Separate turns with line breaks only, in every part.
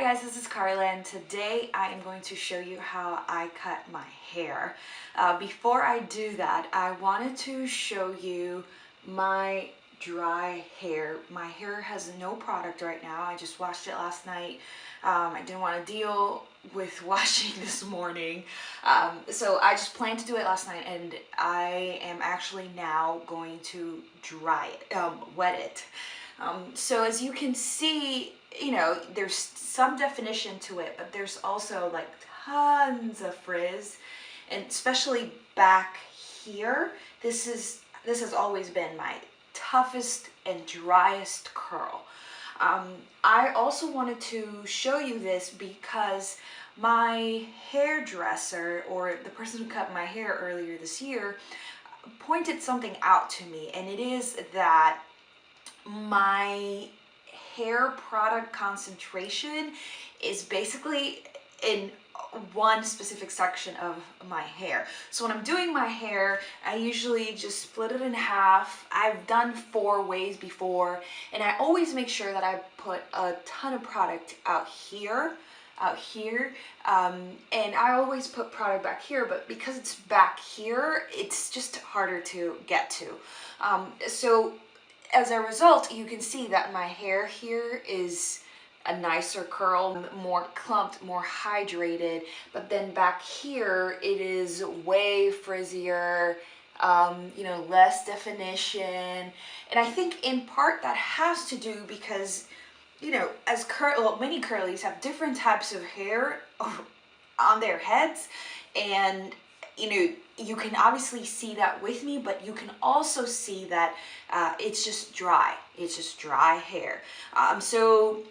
guys, this is Karla, and today I am going to show you how I cut my hair. Before I do that, I wanted to show you my dry hair. My hair has no product right now. I just washed it last night. I didn't want to deal with washing this morning. So I just planned to do it last night, and I am actually now going to dry it, wet it. So as you can see, you know, there's some definition to it, but there's also like tons of frizz, and especially back here. This has always been my toughest and driest curl. I also wanted to show you this because my hairdresser, or the person who cut my hair earlier this year, pointed something out to me, and it is that my hair product concentration is basically in one specific section of my hair. So when I'm doing my hair, I usually just split it in half. I've done 4 ways before, and I always make sure that I put a ton of product out here, and I always put product back here, but because it's back here, it's just harder to get to. So as a result, you can see that my hair here is a nicer curl, more clumped, more hydrated, but then back here it is way frizzier, you know, less definition. And I think in part that has to do because, you know, as many curlies have different types of hair on their heads, and you know, you can obviously see that with me, but you can also see that it's just dry. It's just dry hair. So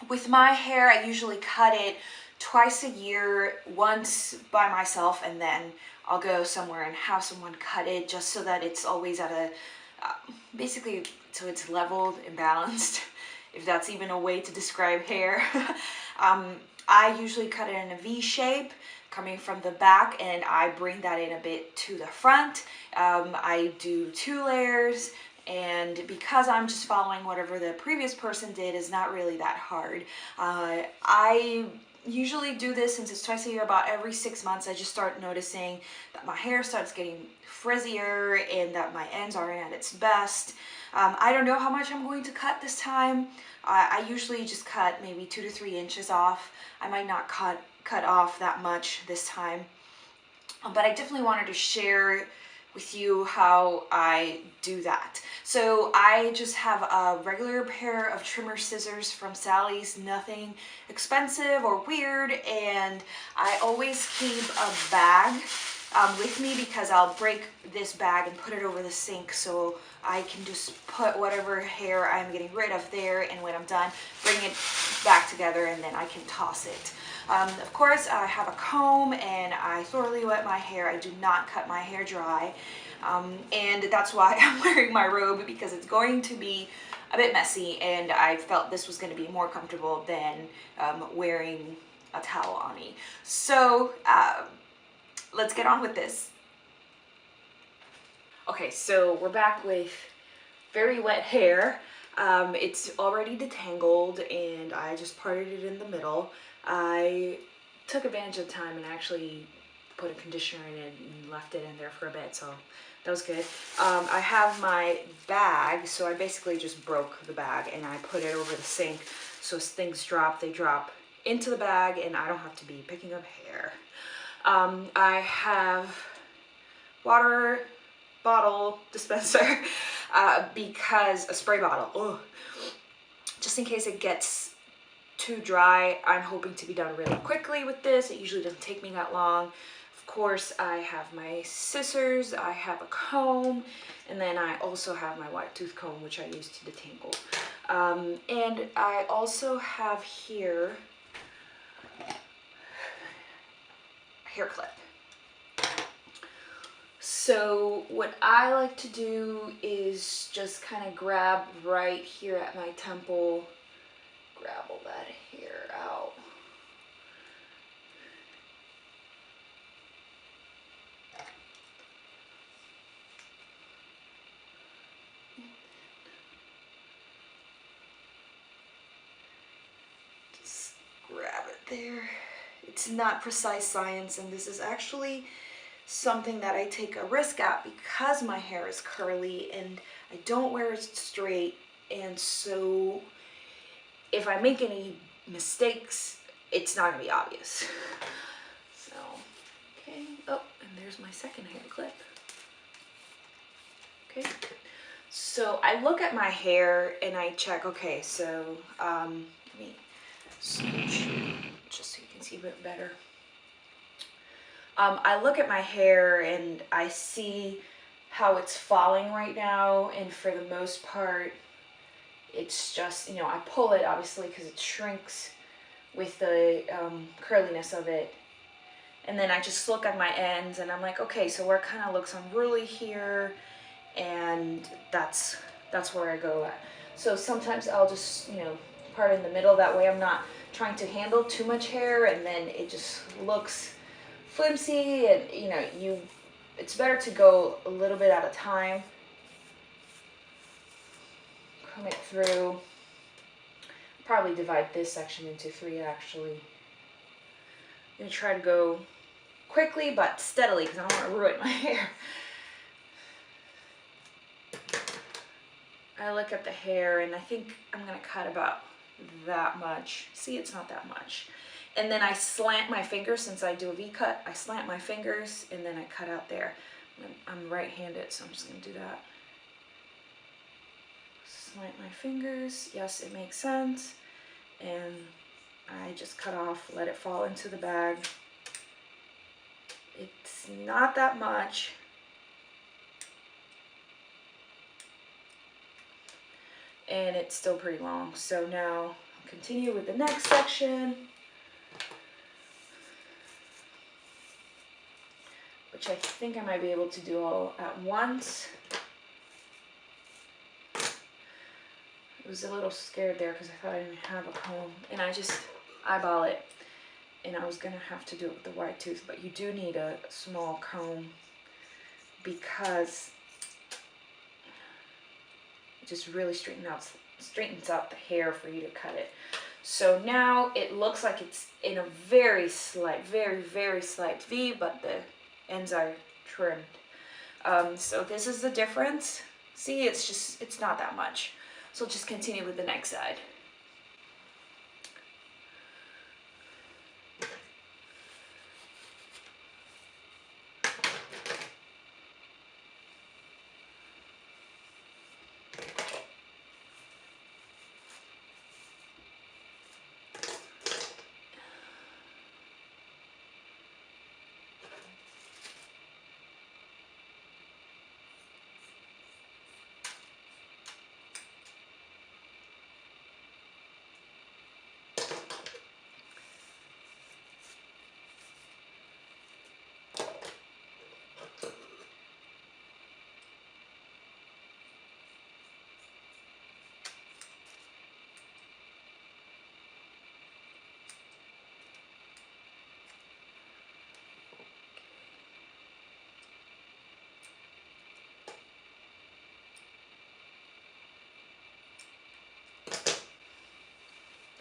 with my hair, I usually cut it twice a year, once by myself, and then I'll go somewhere and have someone cut it just so that it's always at a, basically, so it's leveled and balanced, if that's even a way to describe hair. I usually cut it in a V shape, coming from the back, and I bring that in a bit to the front. I do 2 layers, and because I'm just following whatever the previous person did, is not really that hard. I usually do this, since it's twice a year, about every 6 months. I just start noticing that my hair starts getting frizzier and that my ends aren't at its best. I don't know how much I'm going to cut this time. I usually just cut maybe 2 to 3 inches off. I might not cut off that much this time, but I definitely wanted to share with you how I do that. So I just have a regular pair of trimmer scissors from Sally's, nothing expensive or weird, and I always keep a bag with me because I'll break this bag and put it over the sink, so I can just put whatever hair I'm getting rid of there, and when I'm done, bring it back together, and then I can toss it. Of course, I have a comb, and I thoroughly wet my hair. I do not cut my hair dry, and that's why I'm wearing my robe, because it's going to be a bit messy, and I felt this was going to be more comfortable than wearing a towel on me. So let's get on with this. Okay, so we're back with very wet hair. It's already detangled, and I just parted it in the middle. I took advantage of the time and actually put a conditioner in it and left it in there for a bit, so that was good. I have my bag, so I basically just broke the bag and I put it over the sink, so as things drop, they drop into the bag and I don't have to be picking up hair. I have water bottle dispenser because a spray bottle, just in case it gets too dry. I'm hoping to be done really quickly with this. It usually doesn't take me that long. Of course, I have my scissors, I have a comb, and then I also have my wide tooth comb, which I use to detangle. And I also have here a hair clip. So what I like to do is just kind of grab right here at my temple, grab all that hair out. Just there. It's not precise science, and this is actually something that I take a risk at because my hair is curly and I don't wear it straight. And so if I make any mistakes, it's not gonna be obvious. So, okay. Oh, and there's my second hair clip. Okay. So I look at my hair and I check, okay, so let me scooch just so you can see a bit better. I look at my hair and I see how it's falling right now, and for the most part, it's just, you know, I pull it obviously because it shrinks with the curliness of it. And then I just look at my ends and I'm like, okay, so where it kind of looks unruly here, and that's where I go at. So sometimes I'll just, you know, part in the middle, that way I'm not trying to handle too much hair and then it just looks flimsy, and you know, it's better to go a little bit at a time. Comb it through. Probably divide this section into 3 actually. I'm gonna try to go quickly but steadily because I don't want to ruin my hair. I look at the hair and I think I'm gonna cut about that much. See, it's not that much. And then I slant my fingers, since I do a V-cut, I slant my fingers and then I cut out there. I'm right-handed, so I'm just gonna do that. Slant my fingers, yes, it makes sense. And I just cut off, let it fall into the bag. It's not that much. And it's still pretty long. So now I'll continue with the next section, which I think I might be able to do all at once. I was a little scared there because I thought I didn't have a comb, and I just eyeball it, and I was gonna have to do it with the wide tooth, but you do need a small comb because it just really straightens out the hair for you to cut it. So now it looks like it's in a very slight, very slight V, but the ends are trimmed. So this is the difference. See, it's not that much. So we'll just continue with the next side.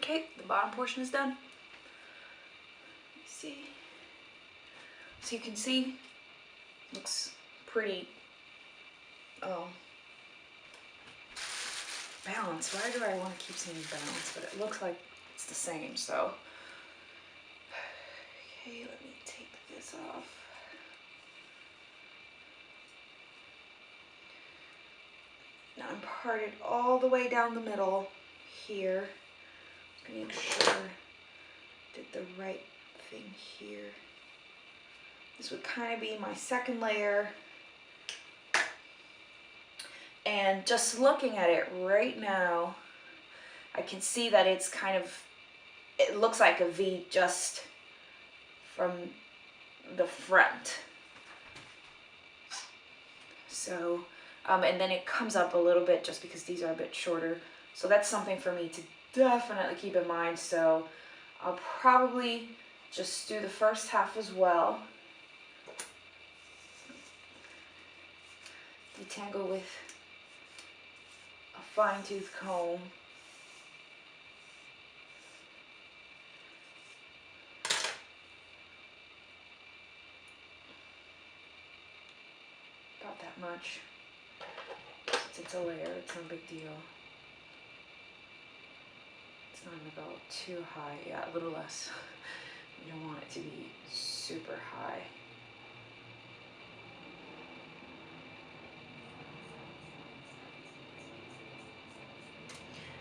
Okay, the bottom portion is done. See, so you can see, looks pretty balanced. Why do I want to keep saying balanced? But it looks like it's the same. So, okay, let me take this off. Now I'm parted all the way down the middle here. Make sure I did the right thing here. This would kind of be my second layer. And just looking at it right now, I can see that it's kind of, it looks like a V just from the front. So, and then it comes up a little bit just because these are a bit shorter. So that's something for me to definitely keep in mind. So I'll probably just do the first half as well. Detangle with a fine tooth comb. that much. Since it's a layer, it's no big deal. It's not gonna go too high. Yeah, a little less. You don't want it to be super high.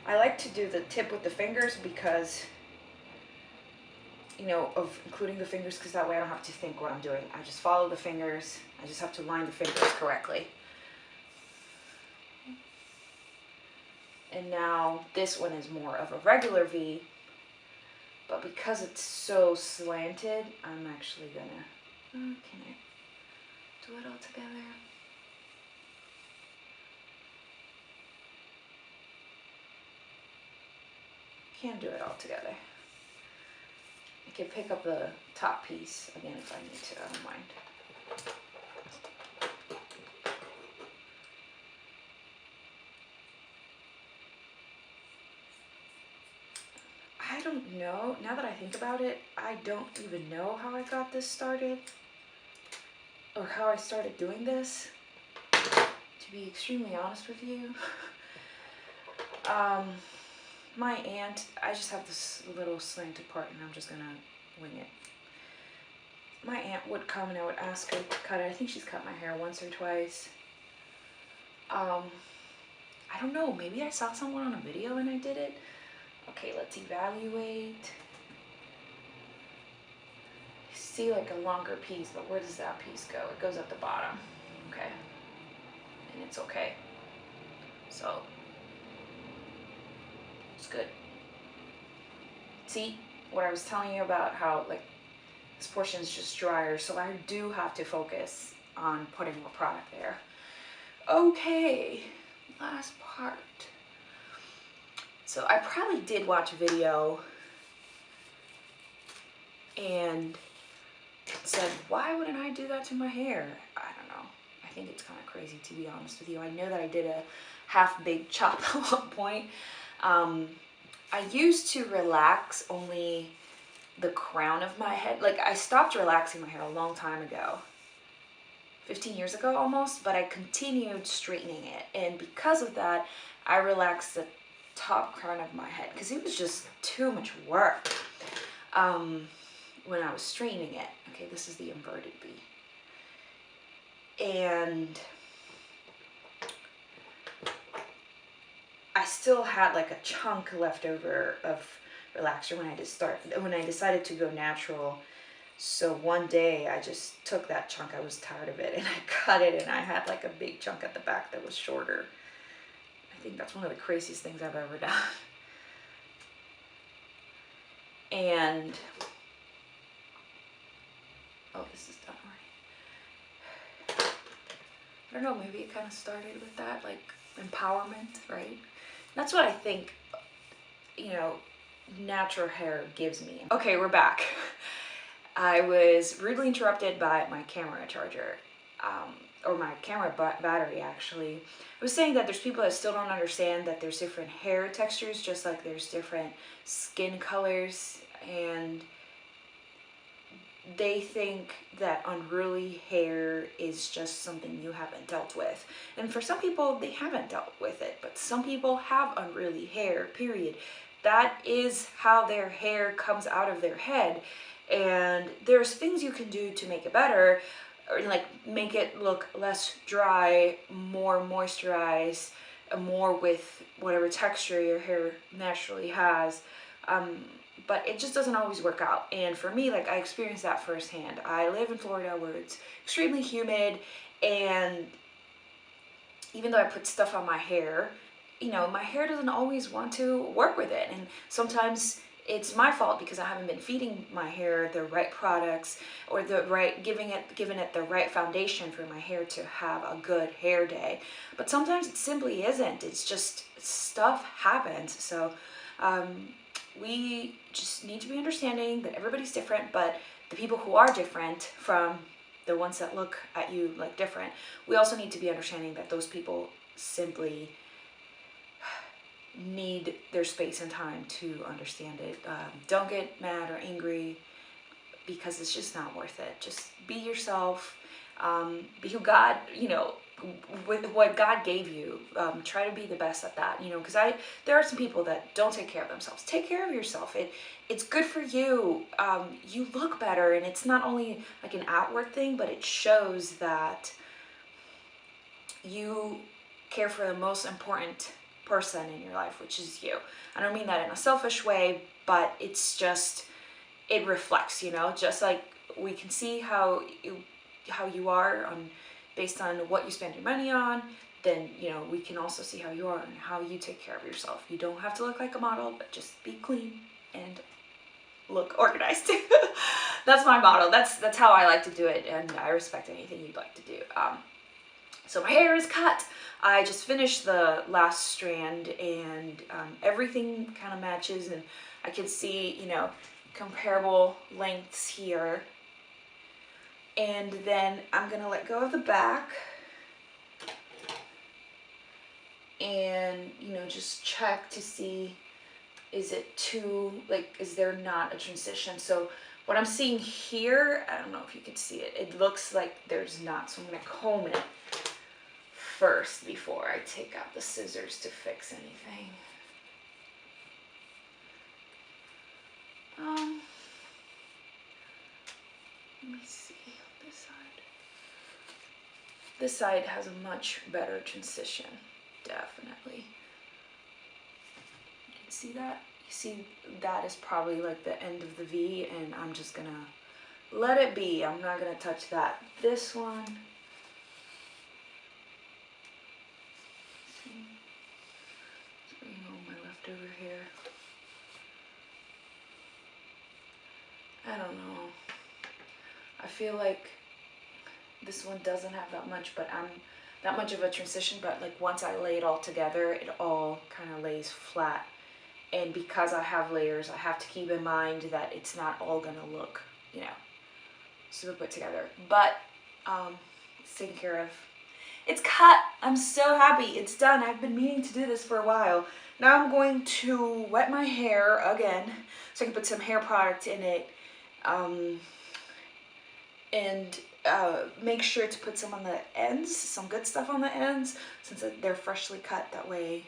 I like to do the tip with the fingers because, you know, of including the fingers, because that way I don't have to think what I'm doing. I just follow the fingers. I just have to line the fingers correctly. And now this one is more of a regular V, but because it's so slanted, I'm actually gonna, can I do it all together? Can't do it all together. I can pick up the top piece again if I need to, I don't mind. I don't know, now that I think about it, I don't even know how I got this started or how I started doing this, to be extremely honest with you. My aunt, I just have this little slanted part and I'm just gonna wing it. My aunt would come and I would ask her to cut it. I think she's cut my hair once or twice. I don't know, maybe I saw someone on a video and I did it. Okay, let's evaluate. See like a longer piece, but where does that piece go? It goes at the bottom. Okay. And it's okay. So it's good. See what I was telling you about how like this portion is just drier, so I do have to focus on putting more product there. Okay, last part. So I probably did watch a video and said, why wouldn't I do that to my hair? I don't know. I think it's kind of crazy, to be honest with you. I know that I did a half big chop at one point. I used to relax only the crown of my head. Like I stopped relaxing my hair a long time ago, 15 years ago almost, but I continued straightening it. And because of that, I relaxed the top crown of my head because it was just too much work when I was straightening it. Okay, this is the inverted V. And I still had like a chunk left over of relaxer when I decided to go natural. So one day I just took that chunk, I was tired of it, and I cut it, and I had like a big chunk at the back that was shorter. I think that's one of the craziest things I've ever done. And oh, this is done already. I don't know, maybe it kind of started with that, like empowerment, right? That's what I think, you know, natural hair gives me. Okay, we're back. I was rudely interrupted by my camera charger, or my camera battery actually. I was saying that there's people that still don't understand that there's different hair textures, just like there's different skin colors, and they think that unruly hair is just something you haven't dealt with. And for some people, they haven't dealt with it, but some people have unruly hair, period. That is how their hair comes out of their head. And there's things you can do to make it better, or like make it look less dry, more moisturized, more with whatever texture your hair naturally has. But it just doesn't always work out. And for me, like I experienced that firsthand. I live in Florida where it's extremely humid, and even though I put stuff on my hair, you know, my hair doesn't always want to work with it. And sometimes it's my fault because I haven't been feeding my hair the right products or giving it the right foundation for my hair to have a good hair day. But sometimes it simply isn't. It's just stuff happens. So we just need to be understanding that everybody's different, but the people who are different from the ones that look at you like different, we also need to be understanding that those people simply need their space and time to understand it. Don't get mad or angry because it's just not worth it. Just be yourself. Be who God, with what God gave you. Try to be the best at that, because there are some people that don't take care of themselves. Take care of yourself. It's good for you. You look better, and it's not only like an outward thing, but it shows that you care for the most important person in your life, which is you. I don't mean that in a selfish way, but it's just, it reflects, just like we can see how you are based on what you spend your money on, then we can also see how you are and how you take care of yourself. You don't have to look like a model, but just be clean and look organized. That's my motto. That's how I like to do it, and I respect anything you'd like to do. So my hair is cut. I just finished the last strand, and everything kind of matches, and I can see, comparable lengths here. And then I'm gonna let go of the back and, just check to see, is it too, is there not a transition? So what I'm seeing here, I don't know if you can see it, it looks like there's not, so I'm gonna comb it first before I take out the scissors to fix anything. Let me see this side. This side has a much better transition, definitely. You can see that? You see that is probably like the end of the V, and I'm just gonna let it be. I'm not gonna touch that. This one, bring home my leftover hair. I don't know. I feel like this one doesn't have that much, but that much of a transition, but like once I lay it all together, it all kind of lays flat. And because I have layers, I have to keep in mind that it's not all gonna look, super put together. But it's taken care of. It's cut. I'm so happy. It's done. I've been meaning to do this for a while. Now I'm going to wet my hair again so I can put some hair product in it. And make sure to put some on the ends, some good stuff on the ends, since they're freshly cut. That way,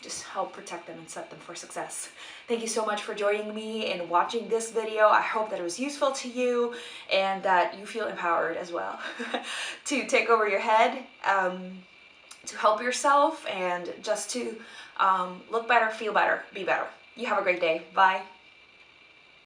just help protect them and set them for success. Thank you so much for joining me and watching this video. I hope that it was useful to you and that you feel empowered as well to take over your head, to help yourself, and just to look better, feel better, be better. You have a great day. Bye.